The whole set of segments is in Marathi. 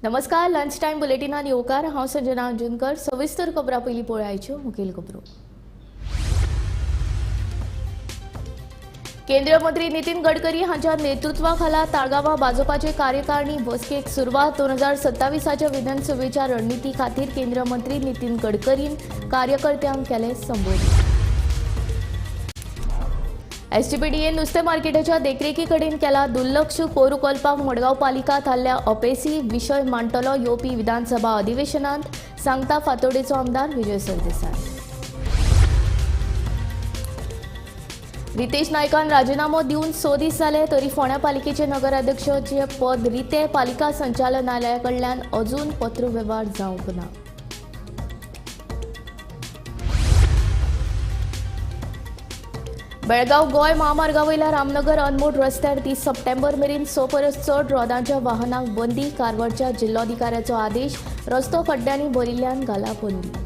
नमस्कार, लंच टाइम बुलेटिनात येवकार। हांव संजना अंजुनकर। सविस्तर खबरां पयलीं पळोवयाच्यो मुखेल खबरो। केंद्रीय मंत्री नितीन गडकरी हांच्या नेतृत्वाखाला ताळगांवां भाजपाचे कार्यकारिणी बसकेक सुरवात। 2027च्या विधानसभेच्या रणनीती खातीर केंद्रीय मंत्री नितीन गडकरीन कार्यकर्त्यांक केले संबोधीत। एसटीपीडीए नुस्तें मार्केटाच्या देखरेखी कडेन केला दुर्लक्ष। कोरू करपाक मडगांव पालिका थारल्या अपेसी विशय मांडटलो येवपी विधानसभा अधिवेशनांत, सांगता फातोडेचो आमदार विजय सरदेसाय। रितेश नायकान राजीनामो दिवन 6 दीस जाले तरी फोंड्या पालिकेचे नगराध्यक्षाचे पद रिते पालिका संचालनालया कडल्यान अजून पत्रव्यवहार जावंक ना। बेळगाव गोय महामार्गावयल्या रामनगर अनमोड रस्त्यार 30 सप्टेंबर मेरेन 100 परस चड रोदांच्या वाहनांक बंदी। कारवारच्या जिल्लोधिकाऱ्याचो आदेश। रस्तो खड्ड्यांनी भरिल्ल्यान घाला बंदी।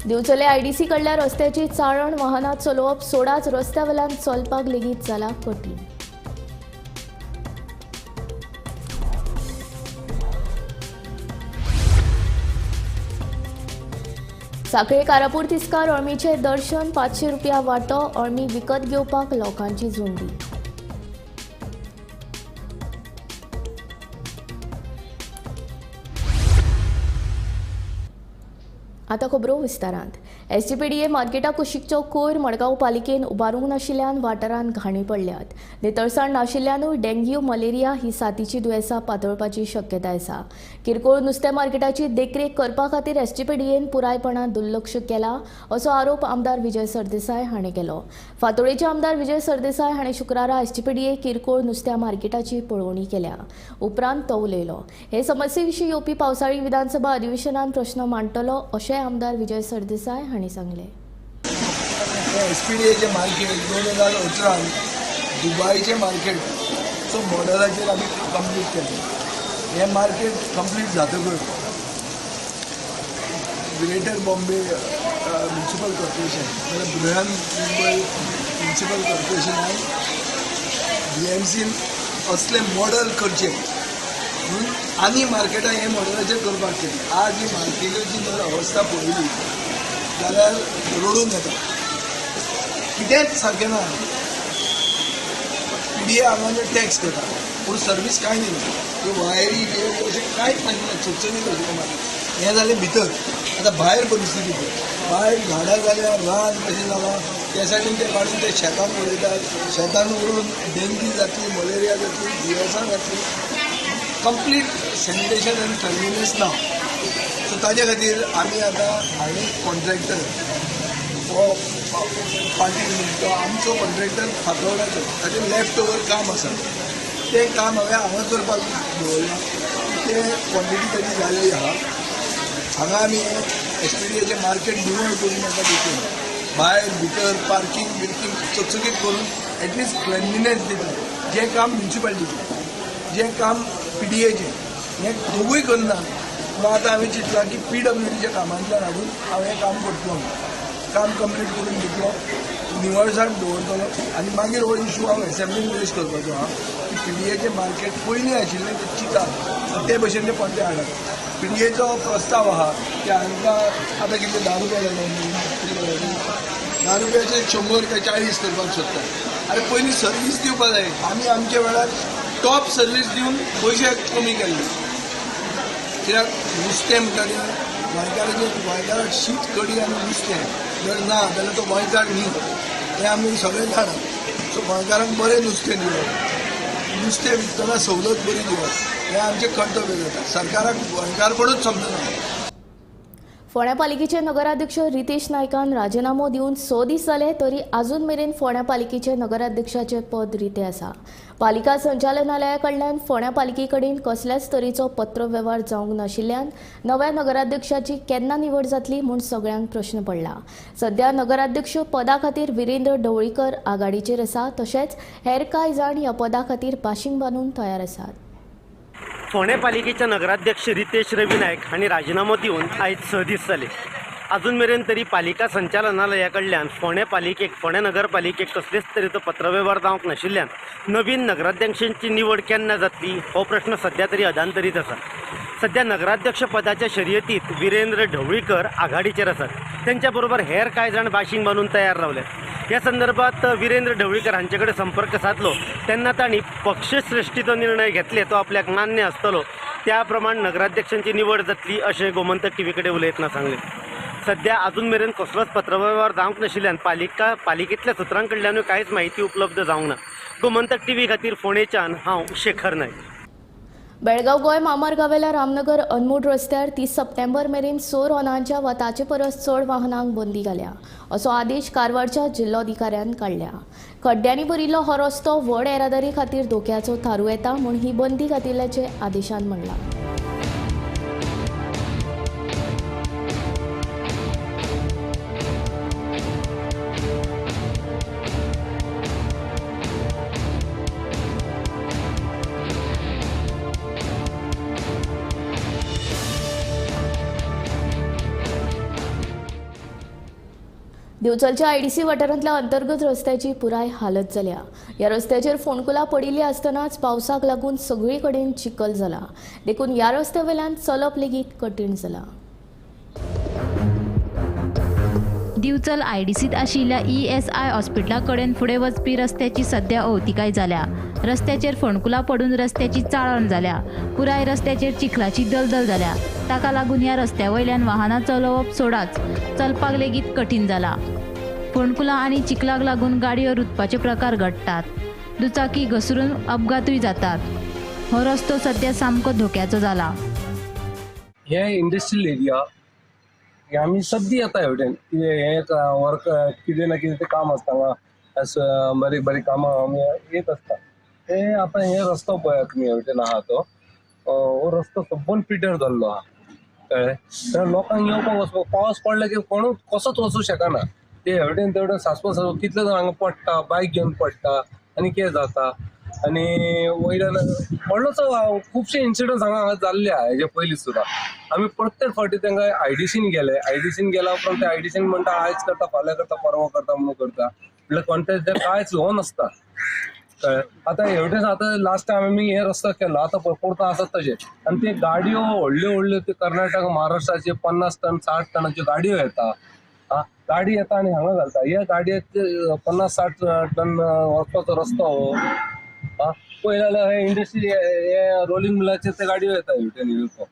दिवचले आयडीसी कडल्या रस्त्याची चाळण वाहनां चलोवप सोडाच रस्त्यावेल्यान चलपाक लेगीत जाला कठीण। सांखळे कारापूर तिस्कार अळमीचे दर्शन 500 रुपया वांटो। अळमी विकत घेवपाक लोकांची झुंडी। आता खबरो विस्तारांत। एसटीपीडीए मार्केटा कुशीकचो कोयर मडगांव पालिकेन उबारूंक नाशिल्ल्यान वाठारांत घाणी पडल्यात। नितळसाण नाशिल्ल्यानूय डेंग्यू मलेरिया ही साथीची दुयेंसां पातळपाची शक्यताय आसा। किरकोळ नुस्तें मार्केटाची देखरेख करपा खातीर एसटीपीडीएन पुरायपणान दुर्लक्ष केला असो आरोप आमदार विजय सरदेसाय हाणें केलो। फातोडेचे आमदार विजय सरदेसाय हाणें शुक्रारा एसटीपीडीए किरकोळ नुस्त्या मार्केटाची पळोवणी केल्या। उपरांत तो उलयलो। हे समस्ये विशीं येवपी पावसाळी विधानसभा अधिवेशनांत प्रश्न मांडटलो अशें आमदार विजय सरदेसाय हांणी सांगले। एसपीडीएचे मार्केट 2018 दुबईचे मार्केट सो मॉडेलाचेर आमी कंप्लीट केलें। हे मार्केट कंप्लीट जातकच ग्रेटर बॉम्बे म्युनिसिपल कॉर्पोरेशन म्हणजे बृहन मुंबय म्युनिसिपल कॉर्पोरेशनान BMCन असले मॉडेल करचे म्हणून आनी मार्केटां हे मॉडेलाचेर करपाक केली। आज ही मार्केटाची जर अवस्था पळयली जाल्यार रडून येता। कितेंच सारकें ना। पीडीए हांगा टॅक्स करता पूण सर्वीस कांय दिना। वायरी बियरी अशें कांयच नाशिल्लें, चडचडीत अशें मार्केट। हें जालें भितर। आतां भायर परिस्थिती पळय, भायर झाडां जाल्यार रान कशें जालां त्या सायडीन ते काडून ते शेतान उडयतात। शेतान उडोवन डेंग्यू जातली, मलेरिया जातली, दुयेंसां जातली। कंप्लीट सॅनिटेशन एंड क्लिनलीनेस ना। सो ताजे खातीर आमी आतां हांवें कॉन्ट्रॅक्टर हो पाटील तो आमचो कॉन्ट्रॅक्टर फातोर्डाचो, ताचें लेफ्ट ओवर काम आसा तें काम हांवें हांगा करपाक दवरलां। तें क्वॉन्टिटी ताची जाल्ली आहा। हांगा आमी एसपीडीएचें मार्केट निवळ करून म्हाका दितले। भायर भितर पार्किंग बिर्किंग चकचकीत करून एटलिस्ट क्लिनलीनेस दितले। जें काम म्युनिसिपालिटीचें, जें काम पीडीएचें, हें दोगूय करना। पूण आतां हांवें चिंतलां की PWDच्या कामांतल्यान हाडून हांव हें काम करतलो। काम कंप्लीट करून दितलो, निवळसाण दवरतलो आनी मागीर हो इशू हांव एसेंब्लीन रेज करपाचो आहा की पीडीएचें मार्केट पयलीं आशिल्लें तें चिता ते भशेन ते परते हाडप। पीडीएचो प्रस्ताव आहा की हांकां आतां कितें 10 रुपया जालो, 10 रुपयाचे 100 काय 40 करपाक सोदतात। आरे पयलीं सर्वीस दिवपाक जाय। आमी आमच्या वेळार टॉप सर्वीस दिवन पयशे कमी केल्ले। कित्याक नुस्तें म्हणटा तें गोंयकाराक शीत कडी आनी नुस्तें जर ना जाल्यार तो गोंयकार न्ही हें आमी सगळें जाणात। सो गोंयकारांक बरें नुस्तें दिवप, नुस्तें विकतना सवलत बरी दिवप हें आमचें कर्तव्य जाता। सरकाराक गोंयकारपणूच समजना। फोंड्या पालिकेचे नगराध्यक्ष रितेश नायकान राजीनामो दिवन 6 दीस जाले तरी अजून मेरेन फोंड्या पालिकेचे नगराध्यक्षाचे पद रिते आसा। पालिका संचालनालया कडल्यान फोंड्या पालिके कडेन कसल्याच तरेचो पत्रव्यवहार जावंक नाशिल्ल्यान नव्या नगराध्यक्षाची केन्ना निवड जातली म्हूण सगळ्यांक प्रश्न पडला। सध्या नगराध्यक्ष पदा खातीर विरेंद्र ढवळीकर आघाडीचेर आसा, तशेंच हेर कांय जाण ह्या पदा खातीर बाशिंग बांदून तयार आसात। फोंड्या पालिकेचे नगराध्यक्ष रितेश रवी नायक हांणी राजीनामो दिवन आयज 6 दीस जाले। अजून मेरेन तरी पालिका संचालनालया कडल्यान फोंड्या नगरपालिकेक कसलेच तरेचो पत्रव्यवहार जावंक नाशिल्ल्यान नवीन नगराध्यक्षांची निवड केन्ना जातली हो प्रश्न सध्या तरी अधांतरीत आसा। सध्या नगराध्यक्ष पदाच्या शर्यतीत विरेंद्र ढवळीकर आघाडीचेर आसात, त्यांच्या बरोबर हेर कांय जाण बाशिंग बांदून तयार रावले। या संदर्भात विरेंद्र ढवळीकर हांचे कडेन संपर्क साधलो तेन्ना तांणी पक्षश्रेष्ठीचो निर्णय घेतले तो आपल्याक मान्य आसतलो, त्या प्रमाण नगराध्यक्षांची निवड जातली अशें गोमंतक टीव्ही कडेन उलयतना सांगले। सध्या अजून मेरेन कसलोच पत्रव्यवहार जावंक नाशिल्ल्यान पालिकेंतल्या सुत्रां कडल्यानूय कांयच म्हायती उपलब्ध जावंक ना। गोमंतक टीव्ही खातीर फोंडेच्यान हांव शेखर नायक। बेळगाव गोंय मामरगावेल्या रामनगर अनमोड रस्त्यार 30 सप्टेंबर मेरेन 6 वाहनांच्या वा ताचे परस चड वाहनांक बंदी घाल्या असो आदेश कारवारच्या जिल्लोधिकाऱ्यान काडल्या। खड्ड्यांनी भरिल्लो हो रस्तो व्हड येरादारी खातीर धोक्याचो थारू येता म्हूण ही बंदी घातिल्ल्याचे आदेशान म्हणला। दिवचलच्या आयडीसी वाठारांतल्या अंतर्गत रस्त्याची पुराय हालत जाल्या। ह्या रस्त्याचेर फोंडकुलां पडिल्लीं आसतनाच पावसाक लागून सगळी कडेन चिखल जाला, देखून ह्या रस्त्या वयल्यान चलप लेगीत कठीण जाला। दिवचल आयडीसीत आशिल्ल्या ESI हॉस्पिटला कडेन फुडें वचपी रस्त्याची सध्या अवतिकाय जाल्या। रस्त्याचेर फोंडकुलां पडून रस्त्याची चाळण जाल्या, पुराय रस्त्याचेर चिखलाची दलदल जाल्या। ताका लागून ह्या रस्त्या वयल्यान वाहनां चलोवप सोडाच चलपाक लेगीत कठीण जाला। फोंडकुलां आनी चिखलाक लागून गाडयो रुतपाचे प्रकार घडटात, दुचाकी घसरून अपघातूय जातात। हो रस्तो सध्या सामको धोक्याचो जाला। हे इंडस्ट्रियल एरिया हे आमी सद्दी येता हेवटेन हे वर्क कितें ना कितें काम आसता हांगा बारीक बारीक कामां आमी येत आसता। ते आतां हे रस्तो पळयात तुमी हेवटेन आहा तो हो रस्तो सबंद पिड्ड्यार जाल्लो आहा, कळ्ळें? तर लोकांक येवपाक वचपाक पावस पडलो की कोणूच कसोच वचूं शकना। ते हेवटेन तेवटेन सासपा कितले जाण हांगा पडटा, बायक घेवन पडटा आनी कितें जाता। आनी वयल्यान व्हडलोच खुबशे इन्सिडंट्स हांगा जाल्ले आहा हेजे पयलीं सुद्दां। आमी प्रत्येक फावटी तांकां आयडीसीन गेल्या उपरांत ते आयडीसीन म्हणटा आयज करता, फाल्यां करता, परवा करता म्हणून करता, म्हटल्यार कॉन्टेक्ट ते कांयच हो नासता, कळ्ळें? आतां हेवटेन आतां लास्ट टायम आमी हे रस्तो केलो, आतां परतो आसात तशे, आनी ते गाडयो व्हडल्यो ते कर्नाटक महाराष्ट्राचे 50 टन 60 टनाच्यो गाडयो येता। गाडी येता आनी हांगा घालता, ह्या गाडयेक 50-60 टन वचपाचो रस्तो हो पळय जाल्यार हे इंडस्ट्री हे रोलिंग मिलाचेर ते गाडयो येता हेवटेन येवपाक,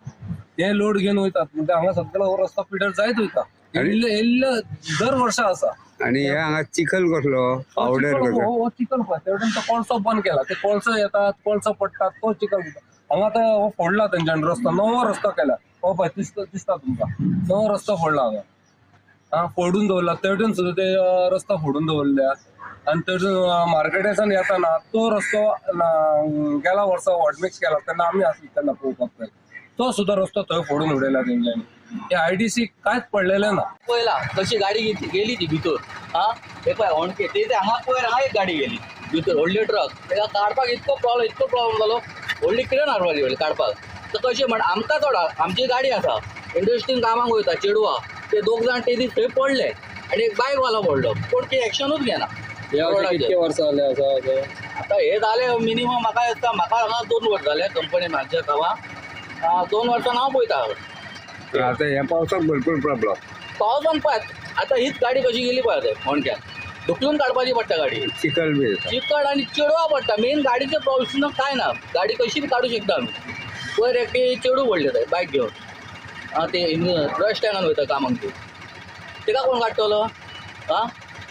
ते लोड घेवन वयतात, म्हणजे हांगा सगळो हो रस्तो पिड्ड्यार जायत वयता। इल्ले दर वर्सा आसा। आणि हे हांगा चिखल कसलो पावडर कसो हो चिखल पळय तेवटेन तो कोळसो बंद केला, ते कोळसो येतात, कोळसो पडटात, तो चिखल हांगा तो हो फोडला तेंच्यानी रस्तो, नवो रस्तो केला। हो पळय दिसता तुमकां नवो रस्तो फोडला हांगा, फोडून दवरला तेवटेन सुद्दां ते रस्तो फोडून दवरल्या। आनी थंयसून मार्केटासान येताना तो रस्तो गेल्या वर्सा वॉटमिक्स केला तेन्ना आमी आसली तेन्ना पळोवपाक जाय, तो सुद्दां रस्तो थंय फोडून उडयला तेंच्यांनी। हे आयडीसी कांयच पडलेलें ना। पळयला कशी गाडी गेली ती भितर, हे पळय होणके ते हांगा पयर हांगा एक गाडी गेली भितर, व्हडले ट्रक, तेका काडपाक इतको प्रॉब्लेम जालो, व्हडली कितें हाडपाची व्हडली काडपाक। तर कशें म्हण आमकां थोडा आमची गाडी आसा इंडस्ट्रीन कामाक वयता चेडवा, ते 2 जाण ते दीस थंय पडले आनी एक बायकवालो पडलो, कोण की एक्शनूच घेना। कितके वर्सां जाले आसा आतां हे जाले मिनिमम म्हाका दिसता म्हाका हांगा 2 वर्स जाले कंपनी म्हाज्या गांवां, 2 वर्सां हांव पळयता। आता ह्या पावसाक भरपूर प्रॉब्लेम पावसान पळय आतां हीच गाडी कशी गेली पळय थंय होणक्यान, ढुकलून काडपाची पडटा गाडी, चिखल बी चिकट आनी चेडवा पडटा। मेन गाडीचें प्रॉब्लेम कांय ना, गाडी कशी काडूं शकता आमी। पयर एकटे चेडू पडले थंय बायक घेवन, ते रश स्टँडान वयता कामाक ते, तेका कोण काडटलो?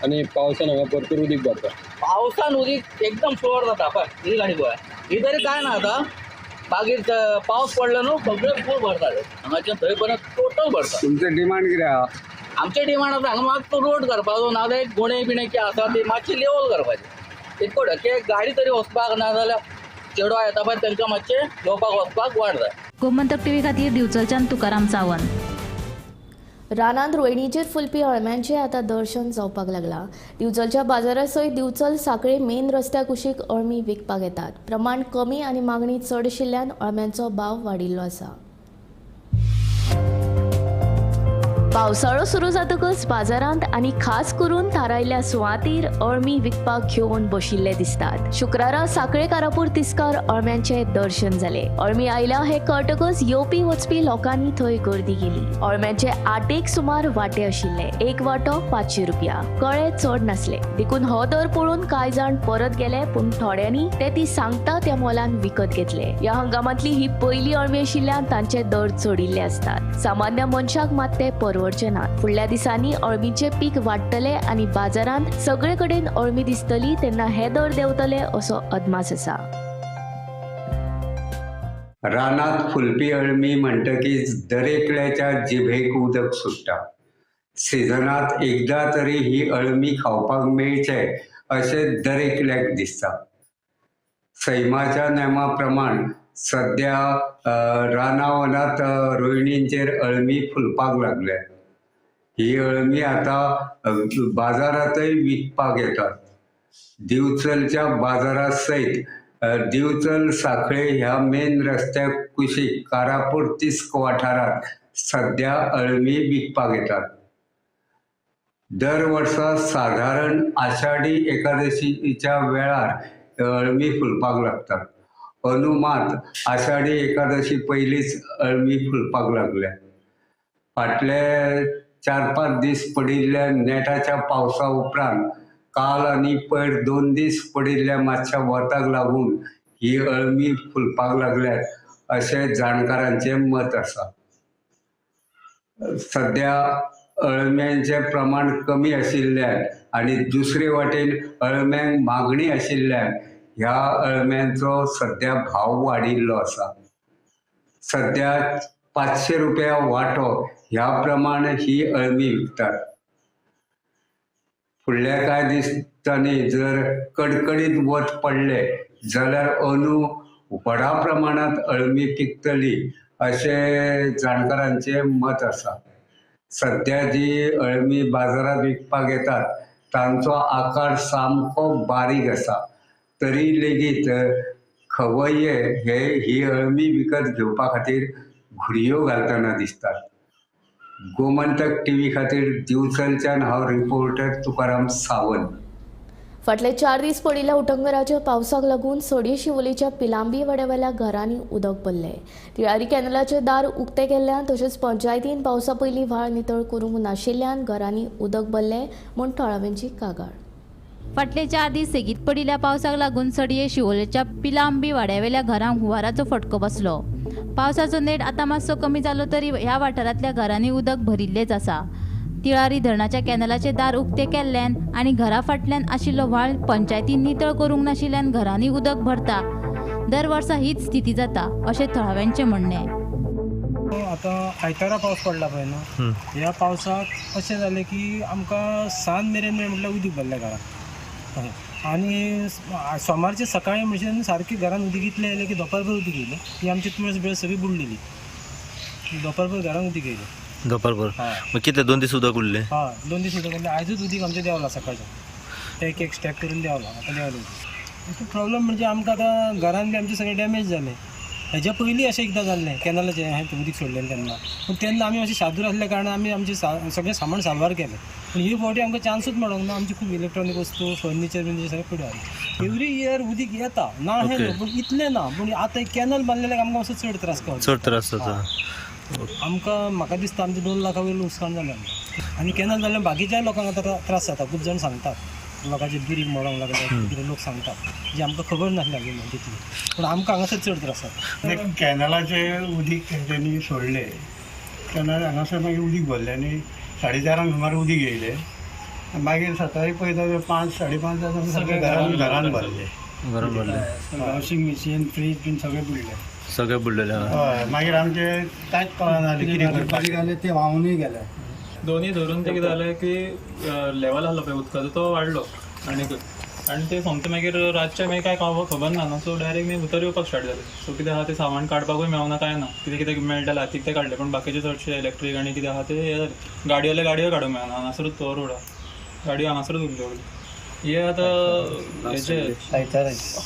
आनी पावसान हांगा भरपूर उदीक भरता, पावसान उदीक एकदम फ्लोअर जाता पळय ही गाडी पळय, ही तरी काय ना आतां मागीर पावस पडलो न्हू सगळे फूल भरताले हांगाच्यान थंय पर्यंत टोटल भरता. तुमचं डिमांड कितें आहा? आमचे डिमांड आसा हांगा मात तो रोड करपाचो नाजाल्यार एक गुणे बिणे कितें आसा ती मातशी लेवल करपाची. एक टक्के गाडी तरी वचपाक नाजाल्यार चेडवा येता पळय तांकां मातशें येवपाक वचपाक वाट जाय. गोमंतक टीव्ही खातीर दिवचलच्यान तुकाराम सावंत. रानांत रोयणीचेर फुलपी अळम्यांचें आतां दर्शन जावपाक लागलां. दिवचलच्या बाजारा सयत दिवचल सांखळे मेन रस्त्या कुशीक अळमी विकपाक येतात. प्रमाण कमी आनी मागणी चड आशिल्ल्यान अळम्यांचो भाव वाडिल्लो आसा. पावसाळो सुरू जातकच बाजारांत आनी खास करून थारायल्ल्या सुवातीर अळमी विकपाक घेवन बशिल्ले दिसतात. शुक्रारा सांखळे कारापूर तिस्कार अळम्यांचे दर्शन जाले. अळमी आयल्या हे कळटकच येवपी वचपी लोकांनी थंय गर्दी केली. अळम्यांचे 8 सुमार वाटे आशिल्ले. एक वांटो 500 रुपया. कळे चड नासले देखून हो दर पळोवन कांय जाण परत गेले पूण थोड्यांनी ते ती सांगता त्या मोलान विकत घेतले. ह्या हंगामांतली ही पयली अळमी आशिल्ल्यान तांचे दर चडिल्ले असतात. सामान्य मनशाक मात ते फुडल्या दिसांनी अळमीचे पीक वाडटले आनी बाजारांत सगळे कडेन अळमी दिसतली तेन्ना हे दर देंवतले असो अदमास आसा. रानात फुलपी अळमी म्हणटकीच दरेकल्याच्या जिभेक उदक सुट्टा. सिजनात एकदा तरी ही अळमी खावपाक मेळचे अशें दरेकल्याक दिसता. सैमाच्या नेमा प्रमाण सध्या रानावनात रोयणींचेर अळमी फुलपाक लागल्या. ही अळमी आता बाजारातय विकपाक येतात. दिवचलच्या बाजारा सयत दिवचल सांखळे ह्या मेन रस्त्या कुशीक कारापूर तिस्क वाठारात सध्या अळमी विकपाक येतात. दर वर्सा साधारण आषाढी एकादशीच्या वेळार अळमी फुलपाक लागतात. अनुमात आषाढी एकादशी पयलींच अळमी फुलपाक लागल्या. फाटले 4-5 दीस पडिल्ल्या नेटाच्या पावसा उपरांत काल आनी पयर 2 दीस पडिल्ल्या मातशा वताक लागून ही अळमी फुलपाक लागल्यात अशें जाणकारांचें मत आसा. सध्या अळम्यांचें प्रमाण कमी आशिल्ल्यान आनी दुसरे वाटेन अळम्यांक मागणी आशिल्ल्यान ह्या अळम्यांचो सध्या भाव वाडिल्लो आसा. सध्या 500 रुपया वांटो ह्या प्रमाण ही अळमी विकतात. फुडल्या कांय दिसांनी जर कडकडीत वत पडले जाल्यार अंदू व्हडा प्रमाणात अळमी पिकतली अशें जाणकारांचें मत आसा. सध्या जी अळमी बाजारात विकपाक येतात तांचो आकार सामको बारीक आसा. तरी लेगीत खवय्ये हे ही अळमी विकत घेवपा खातीर घुडयो घालतना दिसतात. गोमंतक टीव्ही खातीर दिवचलच्यान हांव रिपोर्टर तुकाराम सावंत. फाटले 4 दीस पडिल्ल्या उटंगराच्या पावसाक लागून सडी शिवोलेच्या पिलांबी वाड्यावेल्या घरांनी उदक भरले. तिळारी कॅनलाचे दार उक्ते केल्ल्यान तशेंच पंचायतीन पावसा पयलीं व्हाळ नितळ करूंक नाशिल्ल्यान घरांनी उदक भरले म्हूण थळाव्यांची कागाळ. फाटले 4 दीस सेगीत पडिल्ल्या पावसाक लागून सडये शिवोलेच्या पिलांबी वाड्यावेल्या घरांक हुंवाराचो फटको बसलो. पावसाचो नेट आतां मातसो कमी जालो तरी ह्या वाठारांतल्या घरांनी उदक भरिल्लेच आसा. तिळारी धरणाच्या कॅनलाचे दार उक्ते केल्ल्यान आनी घरा फाटल्यान आशिल्लो व्हाळ पंचायतीन नितळ करूंक नाशिल्ल्यान घरांनी उदक भरता. दर वर्सा हीच स्थिती जाता अशें थळाव्यांचें म्हणणें. आता आयतारा पावस पडला पळय न्हू, ह्या पावसाक अशें जालें की आमकां सांज मेरेन म्हटल्यार उदीक भरलें घरांत. आनी सोमारचे सकाळी म्हणजे सारकी घरान उदीक इतलें येयलें की दोपारभर उदीक येयलें. ही आमची तुळस बिळस सगळी बुडलेली. दोपारभर घरान उदीक येयलें. दोपारभर मग कितले 2 दीस उदक उरलें? हय 2 दीस उदक उरलें. आयजूच उदीक आमचें देवलां सकाळचें. एक स्टॅक करून देवलां. आतां देवलें उदीक. प्रॉब्लम म्हणजे आमकां आतां घरान बी आमचें सगळें डॅमेज जालें. हेज्या पयलीं अशें एकदां जाल्लें कॅनलाचें हांवें उदीक सोडलें तेन्ना. पूण तेन्ना आमी अशें सादूर आसल्या कारणान आमी आमचें सगळें सामान साल्वार केलें. पूण ही फावटी आमकां चान्सूच मेळोंक ना. आमची खूब इलेक्ट्रॉनीक वस्तू फर्निचर बी सगळें पडून एवरी इयर उदीक येता ना हें न्हू, पूण इतलें ना. पूण आतां कॅनल बांदलेल्याक आमकां असो चड त्रास जाता. आमकां म्हाका दिसता आमचें 2 लाखा वयर लुकसाण जालें आमकां. आनी कॅनल जाल्ल्यान बाकीच्या लोकांक आतां त्रास जाता. खूब जाण सांगतात लोकांचे बिरीक मोडोंक लागले कितें लोक सांगतात जे आमकां खबर नासलें आजून तितली. पूण आमकां हांगासर चड त्रास जाता. कॅनलाचें उदीक तेंच्यांनी सोडलें. कॅनल हांगासर मागीर उदीक भरलें आनी 4:30 सुमार उदीक येयलें. मागीर सकाळीं पळयता 5-5:30 सगळें घरान भरलें. घरान बुडले वॉशिंग मशीन फ्रीज बीन सगळे बुडले. सगळे बुडलेले हय मागीर आमचे कांयच कळना कितें करपाक जालें ते व्हांवनूय गेले. दोन्ही धरून ते कितें जालें की लेवल आसलो पळय उदकाचो तो वाडलो आनी ते सोमते मागीर रातचे मागीर काय खबर ना सो डायरेक्ट मी भितर येवपाक स्टार्ट जालें. सो कितें आहा ते सामान काडपाकूय मेळना काय ना, कितें कितें मेळटालें हातीक ते काडले, पण बाकीचे चडशे इलेक्ट्रीक आनी कितें आहा ते हे जालें. गाडयोले गाडयो काडूंक मेळना, हांगासरूच तो रोड आहा, गाडयो हांगासरूच उरल्यो. हे आतां हेचे 8 तारखेच्या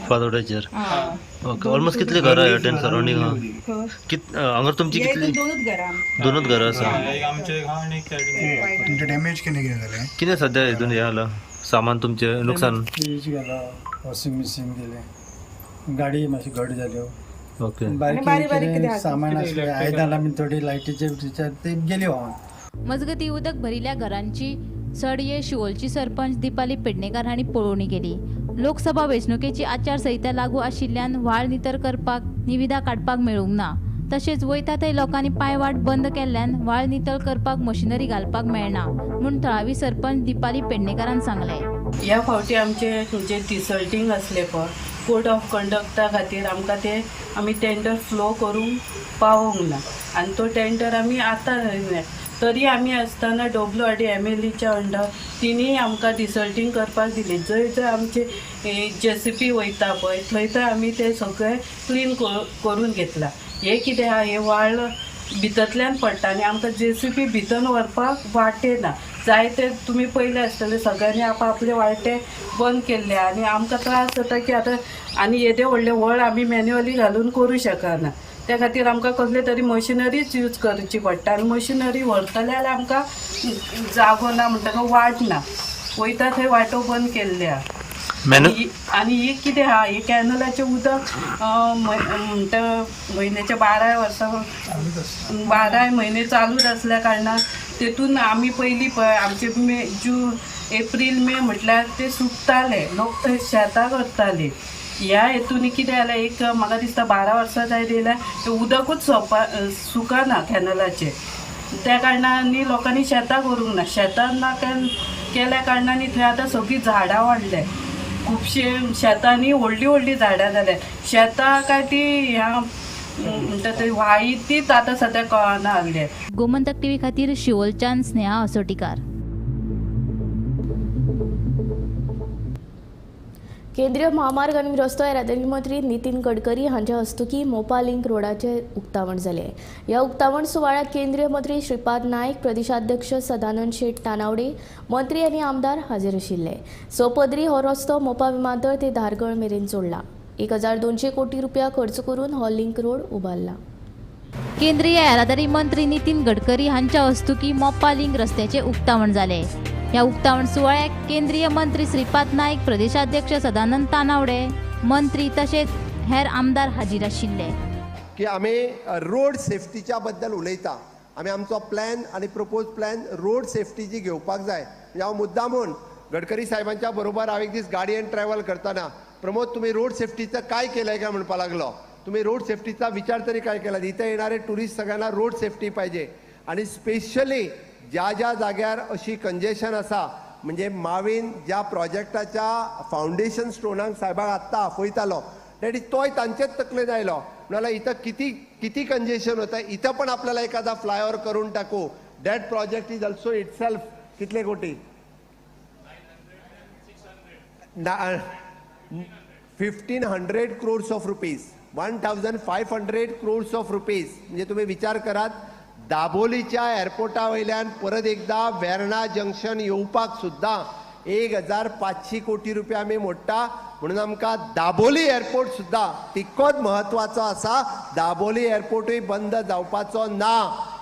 फातोड्याचेर. ओके, ऑलमोस्ट कितले घरां आहा टेन सराउंडिंग आहा? हांगा तुमची कितली? दोनूच घरां आसा. एक आमचे आहा आनी एक सायडीन. डॅमेज कितें कितें जालें? कितें सद्या हितून हें जाला सामान तुमचें नुकसान? फ्रीज गेलो, वॉशिंग मशीन गेले, गाडी मातशी घट जाल्यो. ओके. बारीक सामान आसलें, आयदनां बीन थोडी लायटीचे ते गेल्यो व्हांवन. मजगती उदक भरिल्ल्या घरांची सडये शिवोलची सरपंच दिपाली पेडणेकार हांणी पळोवणी केली. लोकसभा वेंचणुकेची आचारसंहिता लागू आशिल्ल्यान व्हाळ नितळ करपाक निविदा काडपाक मेळूंक ना. तशेंच वयता थंय लोकांनी पायवाट बंद केल्ल्यान व्हाळ नितळ करपाक मशिनरी घालपाक मेळना म्हूण थळावी सरपंच दिपाली पेडणेकारान सांगलें. ह्या फावटी आमचे जे डिसल्टींग असले पळय कोड ऑफ कंडक्टा खातीर आमकां ते आमी टेंडर फ्लो करूंक पावोंक ना आनी तो टेंडर आमी आतां तरी आमी आसतना WRD-MLEच्या अंडर तिणी आमकां डिसल्टींग करपाक दिले. जंय जंय आमचे JCP वयता पळय थंय आमी ते सगळे क्लीन करून घेतला. हे कितें आहा हे व्हाळ भितरल्यान पडटा आनी आमकां JCP भितर व्हरपाक वाटे ना. जाय ते तुमी पयले आसतले सगळ्यांनी आपले वाटे बंद केल्ले आनी आमकां त्रास जाता की आतां आनी येदे व्हडले व्हळ आमी मॅन्युअली घालून करूं शकना. त्या खातीर आमकां कसले तरी मशिनरीच यूज करची पडटा आनी मशिनरी व्हरतले जाल्यार आमकां जागो ना म्हणटकच वाट ना. वयता थंय वाटो बंद केल्ले आहा. आनी ही कितें आहा ही कॅनलाचें उदक म्हणटा म्हयन्याच्या 12 म्हयने चालूच आसल्या कारणान तेतून आमी पयलीं पळय आमचे जून एप्रील मे म्हटल्यार ते सुकताले, लोक थंय शेतां करताले. ह्या हेतून कितें जालें एक म्हाका दिसता 12 वर्सां जाय येयल्यार तें उदकूच सुकाना कॅनलाचें. त्या कारणांनी लोकांनी शेतां करूंक ना. शेतां ना केल्या कारणांनी थंय आतां सगळीं झाडां वाडले. खुबशे शेतांनी व्हडलीं झाडां जाल्या. शेतां काय ती ह्या म्हणटा थंय व्हाळी तीच आतां सद्या कळना लागले. गोमंतक टीव्ही खातीर शिवोलच्यान स्नेहा असोटीकार. केंद्रीय महामार्ग आनी रस्तो येरादारी मंत्री नितीन गडकरी हांच्या हस्तुकी मोपा लिंक रोडाचे उक्तावण जाले. ह्या उक्तावण सुवाळ्याक केंद्रीय मंत्री श्रीपाद नायक, प्रदेशाध्यक्ष सदानंद शेट तानावडे, मंत्री आनी आमदार हाजीर आशिल्ले. सोपदरी हो रस्तो मोपा विमानतळ ते धारगळ मेरेन जोडला. 1200 कोटी रुपया खर्च करून हो लिंक रोड उबारला. केंद्रीय येरादारी मंत्री नितीन गडकरी हांच्या हस्तुकी मोपा लिंक रस्त्याचे उक्तावण जाले. ह्या उक्तावण सुवाळ्याक केंद्रीय मंत्री श्रीपाद नायक, प्रदेशाध्यक्ष सदानंद तानावडे, मंत्री तशेंच हेर आमदार हाजीर आशिल्ले. की आमी रोड सेफ्टीच्या बद्दल उलयता. आमी आमचो प्लॅन आनी प्रपोज प्लॅन रोड सेफ्टीची घेवपाक जाय. हांव मुद्दामून गडकरी साहेबांच्या बरोबर हांव एक दीस गाडयेन ट्रॅव्हल करतना प्रमोद तुम्ही रोड सेफ्टीचं काय केलंय का म्हणपा लागलो. तुम्ही रोड सेफ्टीचा विचार तरी काय केला. इथे येणारे टुरिस्ट सगळ्यांना रोड सेफ्टी पाहिजे आणि स्पेशली ज्या ज्या जाग्यार अशी कंजेशन आसा म्हणजे मावीन ज्या प्रोजेक्टाच्या फाउंडेशन स्टोनाक साहेबाक आत्ता आपयतालो डॅडी तोय तांचेच तकलेन आयलो. म्हणाला इथं किती कंजेशन होतं, इथं पण आपल्याला एखादा फ्लायओव्हर करून टाकू. That project is also itself कितले कोटी 1500 crores of rupees 1500 crores of rupees. म्हणजे तुम्ही विचार करात दाबोलीच्या एअरपोर्टा वयल्यान परत एकदा वेर्णा जंक्शन येवपाक सुद्धा 1500 कोटी रुपया आमी मोडटा. म्हणून आमकां दाबोली एअरपोर्ट सुद्धा तितकोच महत्वाचो आसा. दाबोली एअरपोर्टूय बंद जावपाचो ना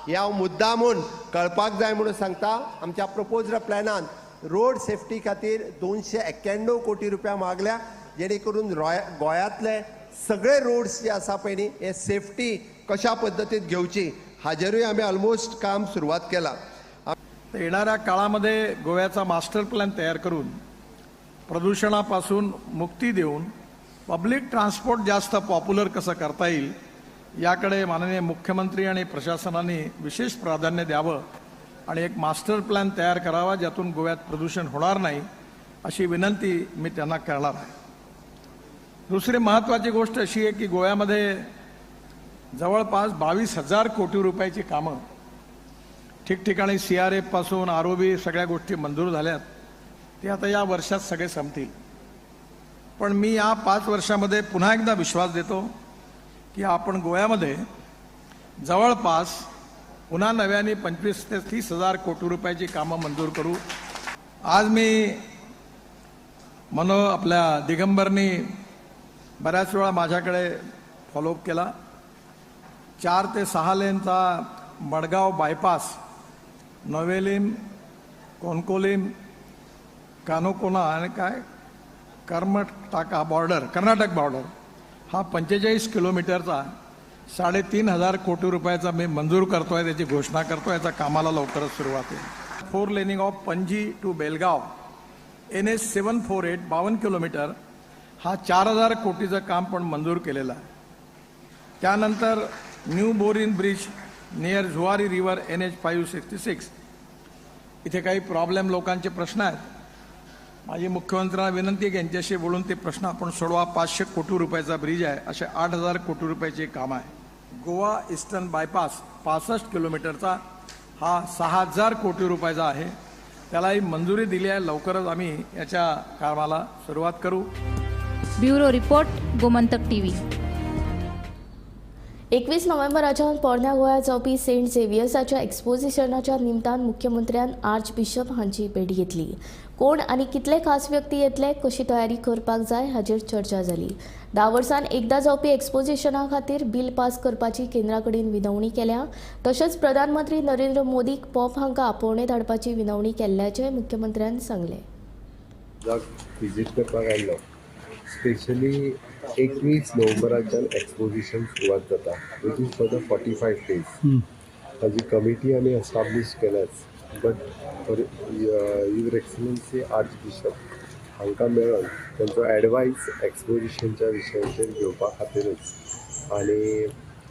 हे हांव मुद्दामून कळपाक जाय म्हणून सांगता. आमच्या प्रपोज्ड प्लॅनान रोड सेफ्टी खातीर 291 कोटी रुपया मागल्या जेणे करून गोंयांतले सगळे रोड्स जे आसा पळय न्ही हे सेफ्टी कशा पद्दतीन घेवची हाजेरूय आमी ऑलमोस्ट काम सुरवात केला. येणाऱ्या काळामध्ये गोव्याचा मास्टर प्लॅन तयार करून प्रदूषणापासून मुक्ती देऊन पब्लिक ट्रान्सपोर्ट जास्त पॉप्युलर कसं करता येईल याकडे माननीय मुख्यमंत्री आणि प्रशासनाने विशेष प्राधान्य द्यावं आणि एक मास्टर प्लॅन तयार करावा ज्यातून गोव्यात प्रदूषण होणार नाही अशी विनंती मी त्यांना करणार आहे. दुसरी महत्त्वाची गोष्ट अशी आहे की गोव्यामध्ये जवळपास 22,000 कोटी रुपयाची कामं ठिकठिकाणी CRF पासून ROB सगळ्या गोष्टी मंजूर झाल्यात. ते आता या वर्षात सगळे संपतील. पण मी या 5 वर्षामध्ये पुन्हा एकदा विश्वास देतो की आपण गोव्यामध्ये जवळपास पुन्हा नव्याने 25 ते 30,000 कोटी रुपयाची कामं मंजूर करू. आज मी आपल्या दिगंबरनी बऱ्याच वेळा माझ्याकडे फॉलोअप केला. 4 ते 6 लेनचा मडगाव बायपास नवेलीम, कोणकोलीम, कानोकोना आणि कर्नाटक बॉर्डर हा 45 किलोमीटरचा 3,500 कोटी रुपयाचा मी मंजूर करतोय, त्याची घोषणा करतो. याचा कामाला लवकरच सुरुवात होईल. 4 laning of Panaji to Belgaum NH 748 52 kilometre हा 4,000 कोटीचं काम पण मंजूर केलेलं आहे. त्यानंतर new Borim bridge near Zuari river NH 566 इथे काही प्रॉब्लेम लोकांचे प्रश्न आहेत. माझी मुख्यमंत्र्यांना विनंती आहे की यांच्याशी बोलून ते प्रश्न आपण सोडवा. 500 कोटी रुपयाचा ब्रिज आहे. असे 8,000 कोटी रुपयाचे काम आहे. गोवा ईस्टर्न बायपास 65 किलोमीटरचा हा 6,000 कोटी रुपयाचा आहे. त्यालाही मंजुरी दिली आहे. लवकरच आम्ही याच्या कामाला सुरुवात करू. Bureau report, Gomantak TV. 21 नोव्हेंबराच्यान पोरण्या गोंयांत जावपी सेंट झेवियर्साच्या एक्सपोजिशनाच्या निमतान मुख्यमंत्र्यान आर्च बिशप हांची भेट घेतली. कोण आनी कितले खास व्यक्ती येतले, कशी तयारी करपाक जाय हाचेर चर्चा जाली. 10 वर्सांन एकदा जावपी एक्सपोजिशना खातीर बिल पास करपाची केंद्रा कडेन विनवणी केल्या. तशेंच प्रधानमंत्री नरेंद्र मोदीक पॉप हांकां आपोवणे धाडपाची विनवणी केल्ल्याचें मुख्यमंत्र्यान सांगलें. विजीट करपाक आयिल्लो. स्पेशली 21 नोव्हेंबराच्यान एक्सपोजिशन सुरवात जाता, which is for the 45 days. ताजी कमिटी आमी एस्टाब्लीश केल्याच. But your excellency arch bishop हांकां मेळून तांचो एडवायस एक्सपोजिशनच्या विशयाचेर घेवपा खातीरच. आनी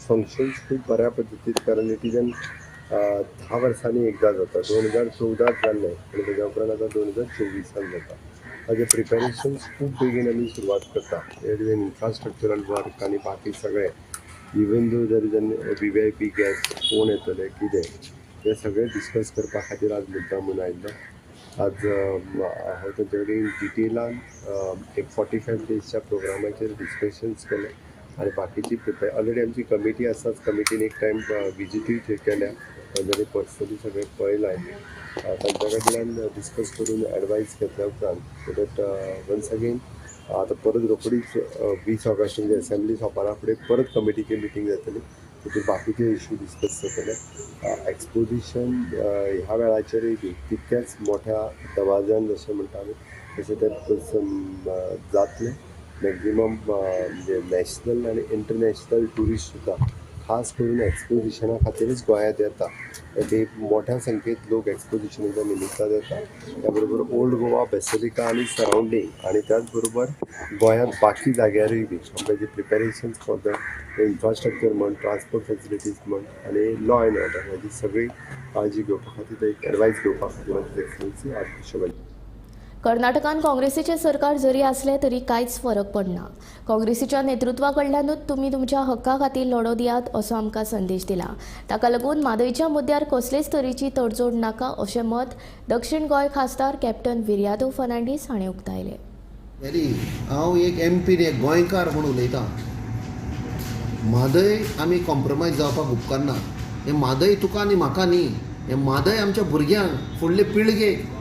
फंक्शन्स खूब बऱ्या पद्दतीन, कारण इट इज 10 वर्सांनी एकदा जाता. 2014 जाल्लें आनी तेज्या उपरांत आतां 2024 जाता. ताजे प्रिपेरेशन्स खूब बेगीन आमी सुरवात करता. इन्फ्रास्ट्रक्चरल वर्क आनी बाकी सगळे, इवन दो जर VIP गॅस्ट कोण येतले कितें हे सगळें डिस्कस करपा खातीर आज मुद्दामून आयिल्लो. आज हांव तेंचे कडेन डिटेलान 45 डेजच्या प्रोग्रामाचेर डिस्कशन्स केले आनी बाकीची ऑलरेडी आमची कमिटी आसाच. कमिटीन एक टायम विजीटूय केल्या, तांच्यांनी पर्सनली सगळें पळयलां. तांच्या कडल्यान डिस्कस करून एडवायस घेतल्या उपरांत सो दॅट वन्स अगेन आतां परत रोखडीच 20 ऑगस्ट म्हणजे असेंब्ली सोंपना फुडें परत कमिटीची मिटींग जातली. तितून बाकीचे इश्यू डिस्कस जातले. एक्सपोजिशन ह्या वेळाचेरय बी तितक्याच मोठ्या दबाज्यान जशें म्हणटा आमी तशें तें जातलें. मॅक्झिमम म्हणजे नॅशनल आनी इंटरनॅशनल ट्युरिस्ट सुद्दां खास करून एक्सपोजिशना खातीरच गोंयांत येता. ते मोठ्या संख्येत लोक एक्सपोजिशनाच्या निमित्तान येता. त्या बरोबर ओल्ड गोवा बेसिलिका आनी सरावंडींग आनी त्याच बरोबर गोंयांत बाकी जाग्यारूय बी आपले जे प्रिपेरेशन्स फॉर द इन्फ्रास्ट्रक्चर म्हण, ट्रान्सपोर्ट फेसिलिटीज म्हण आनी लॉ एंड ऑर्डर हाची सगळी काळजी घेवपा खातीर एक एडवायस घेवपा खातीर एक्सलन्सी आर्च बिशप. कर्नाटकान काँग्रेसीचे सरकार जरी असले तरी कांयच फरक पडना. काँग्रेसीच्या नेतृत्वा कडल्यानूच तुमी तुमच्या हक्का खातीर लढो दियात असो आमकां संदेश दिला. ताका लागून म्हादयच्या मुद्द्यार कसलेच तरेची तडजोड नाका अशें मत दक्षिण गोंय खासदार कॅप्टन विर्यादो फर्नांडीस हाणें उक्तायलें. हांव एक MP एक गोंयकार म्हणून उलयतां. म्हादय आमी कॉम्प्रोमायज जावपाक उपकारना. हें म्हादय तुका आनी म्हाका न्ही, हें म्हादय आमच्या भुरग्यांक, फुडले पिळगेक.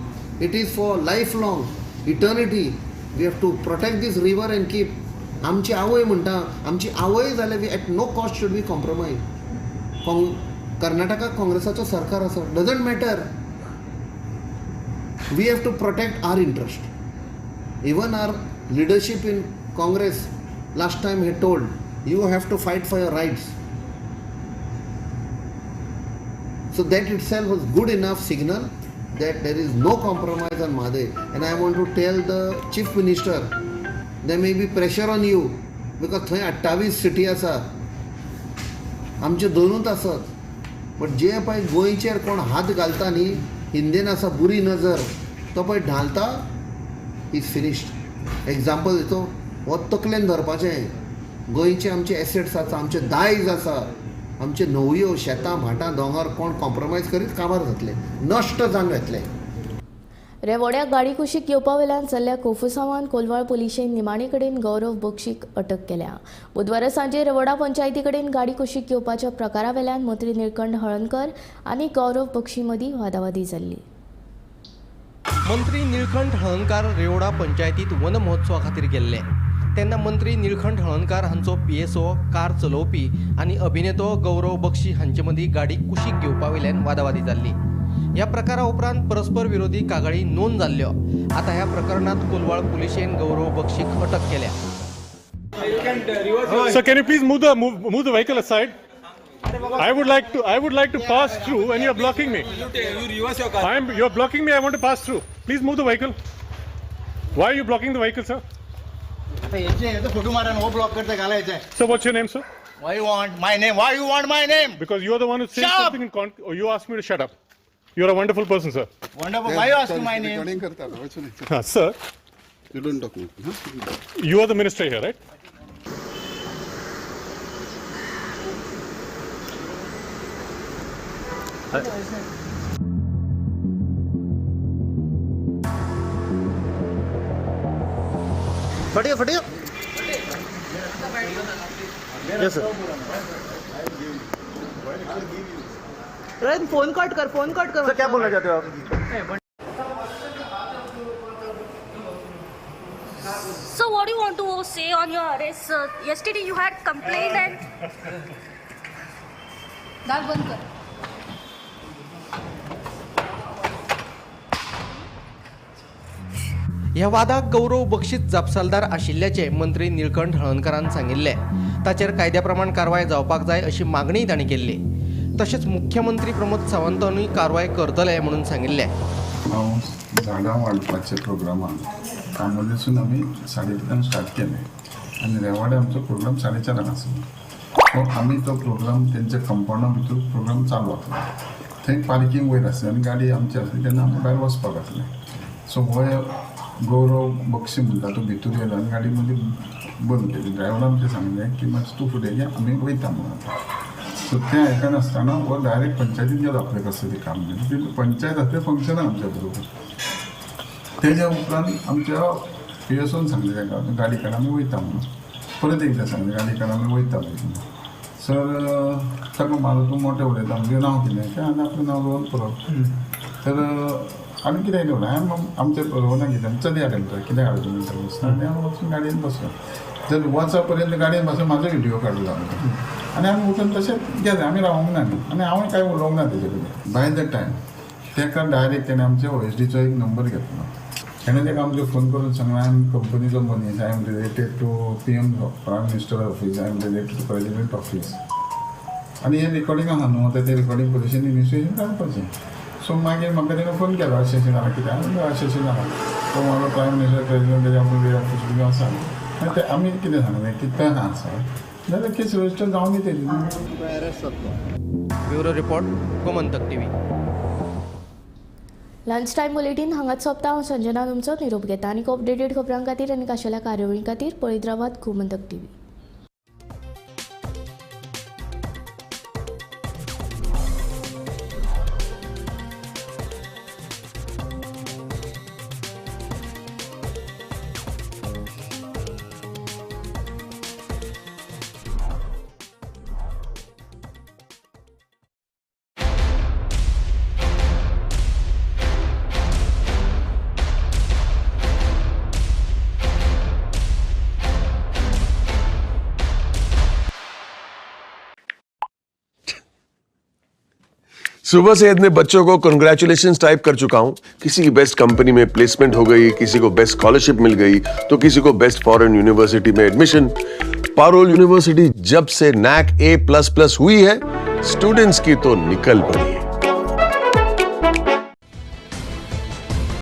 It is for lifelong, eternity. We have to protect this river and keep. आमची आवय म्हणटा, आमची आवय जाल्यार we at no cost should we compromise. कर्नाटकाक काँग्रेसाचो सरकार आसा, doesn't matter. We have to protect our interest. Even our leadership in Congress last time he told you have to fight for your rights. So that itself was good enough signal that there is no compromise on Madhay. And I want to tell the Chief Minister, there may be pressure on you because थंय 28 सिटी आसा. आमचे दोनूच आसत. बट जे पळय गोंयचेर कोण हात घालता न्ही, हिंदीन आसा बुरी नजर, तो पळय ढालता इज फिनिश्ड. एग्जाम्पल दितो, हो तकलेन धरपाचें. गोंयचे आमचे एसेट्स आसा, आमचे दायज आसा, आमचे न्हंयो, शेतां, भाटां, दोंगर कोण कॉम्प्रोमायज करीत कामार जातले, नश्ट जावन वतले. रेवोड्या गाडी कुशीक येवपा वेल्यान जाल्ल्या कोफुसांवान कोलवाळ पुलिशेन निमाणे कडेन गौरव बक्षीक अटक केल्या. बुधवारा सांजे रेवोडा पंचायती कडेन गाडी कुशीक येवपाच्या प्रकारा वेल्यान मंत्री निळकंठ हळर्णकर आनी गौरव बक्षी मदीं वादावादी जाल्ली. मंत्री निळकंठ हळर्णकार रेवोडा पंचायतीत वन महोत्सवा खातीर गेल्ले तेन्ना मंत्री निळकंठ हळर्णकार हांचो PSO, कार चलोवपी आनी अभिनेतो गौरव बक्षी हांचे मदीं गाडी कुशीक घेवपा वेल्यान वादावादी जाल्ली. ह्या प्रकारा उपरांत परस्पर विरोधी कागाळी नोंद जाल्ल्यो. आता ह्या प्रकरणात कोलवाळ पुलिशेन गौरव बक्षीक अटक केल्या. Sir, can you please move the vehicle aside? I would like to pass through and you are blocking me. You reverse your car. You are blocking me. I want to pass through. Please move the vehicle. Why are you blocking the vehicle, sir? Photo मारा वो ब्लॉक करते घालायचं. Sir, what's your name, sir? Why you want my name? Why you want my name? Because you are the one who said Shut up! something in you asked me to shut up. You are a wonderful person, sir. Wonderful. Why you asking my name? Sir, You don't talk to me. you are the minister here, right? फटिया यस सर. फोन कट कर सर क्या बोलना चाहते हो आप? So what do you want to say on your arrest? Yesterday you had complained and दाल बंद कर. ह्या वादाक गौरव बक्षीत जापसालदार आशिल्ल्याचे मंत्री निळकंठ हळर्णकारान सांगिल्ले. ताचेर कायद्या प्रमाण कारवाय जावपाक जाय अशी मागणी तांणी केल्ली. तशेंच मुख्यमंत्री प्रमोद सावंतांनी कारवाय करतले म्हणून सांगिल्ले. हांव झाडां वाडपाच्या प्रोग्रामान कामोलीसून आमी 3:30 स्टार्ट केले आनी रेवाडे आमचो प्रोग्राम 4:30 आसलो. सो आमी तो प्रोग्राम तेंच्या कंपाउंडा भितर प्रोग्राम चालू आसलो. थंय पार्किंग वयर आसली आनी गाडी आमची आसली तेन्ना आमी भायर वचपाक आसले. सो हो गौरव बक्षी म्हणटा तो भितर येयलो आनी गाडी मदीं बंद केली. ड्रायव्हरान आमचें सांगलें की मातशें तूं फुडें घे आमी वयता म्हणून. सो तें आयकनासतना हो डायरेक्ट पंचायतीन गेलो आपलें कसं तें काम केलें. पंचायत आसलें फंक्शना आमच्या बरोबर. तेज्या उपरांत आमच्या PSOन सांगलें ताका गाडी काड आमी वयता म्हणून. परत एकदां सांगलें गाडी काड आमी वयता म्हणून. सर ताका मारलो तूं मोठें उलयता म्हणजे नांव कितें तें आनी आपलें नांव घेवन परत. तर आमी कितें उलयलें हांवें आमच्या रोहनाक कितें चलया तेंकां कितें हाडूं तुमी तर आनी हांव वचून गाडयेन बसलो. तर वचा पर्यंत गाडयेन बसून म्हाजो व्हिडियो काडलो आमी आनी आमी उठून तशेंच गेले. आमी रावूंक ना न्ही आनी हांवें कांय उलोवंक ना तेजे कडेन. बाय द टायम तेका डायरेक्ट तेणें आमच्या OSDचो एक नंबर घेतलो. तेणें तेका आमचे फोन करून सांगलें आय एम कंपनीचो मनीस, I am related to PM prime minister office, I am related to president office. आनी हें रिकॉर्डिंग आसा न्हू आतां तें रिकॉर्डिंग पुलिशेन इनिशिएशन काडपाचें. सो मागीर म्हाका तेणें फोन केलो अशें जालां कितें आनी अशें जालां तो म्हाका प्रायम मिनिस्टर प्रेसिडेंट तेजे आपले ऑफीस बी आसा. आनी तें आमी कितें सांगलें की तें आसा जाल्यार केस रजिस्टर जावन दी तेजी. अरेस्ट जातलो. Bureau report Gomantak TV. Lunch time bulletin हांगाच सोंपता. हांव संजना तुमचो निरोप घेता आनी अपडेटेड खबरां खातीर आनी खाशेल्या कार्यावळीं खातीर पळयत रावात गोमंतक TV. सुबह से इतने बच्चों को कंग्रेचुलेशंस टाइप कर चुका हूं. किसी की बेस्ट कंपनी में प्लेसमेंट हो गई, किसी को बेस्ट स्कॉलरशिप मिल गई, तो किसी को बेस्ट फॉरेन यूनिवर्सिटी में एडमिशन. पारोल यूनिवर्सिटी जब से NAC A++ हुई है, स्टूडेंट्स की तो निकल पड़ी है.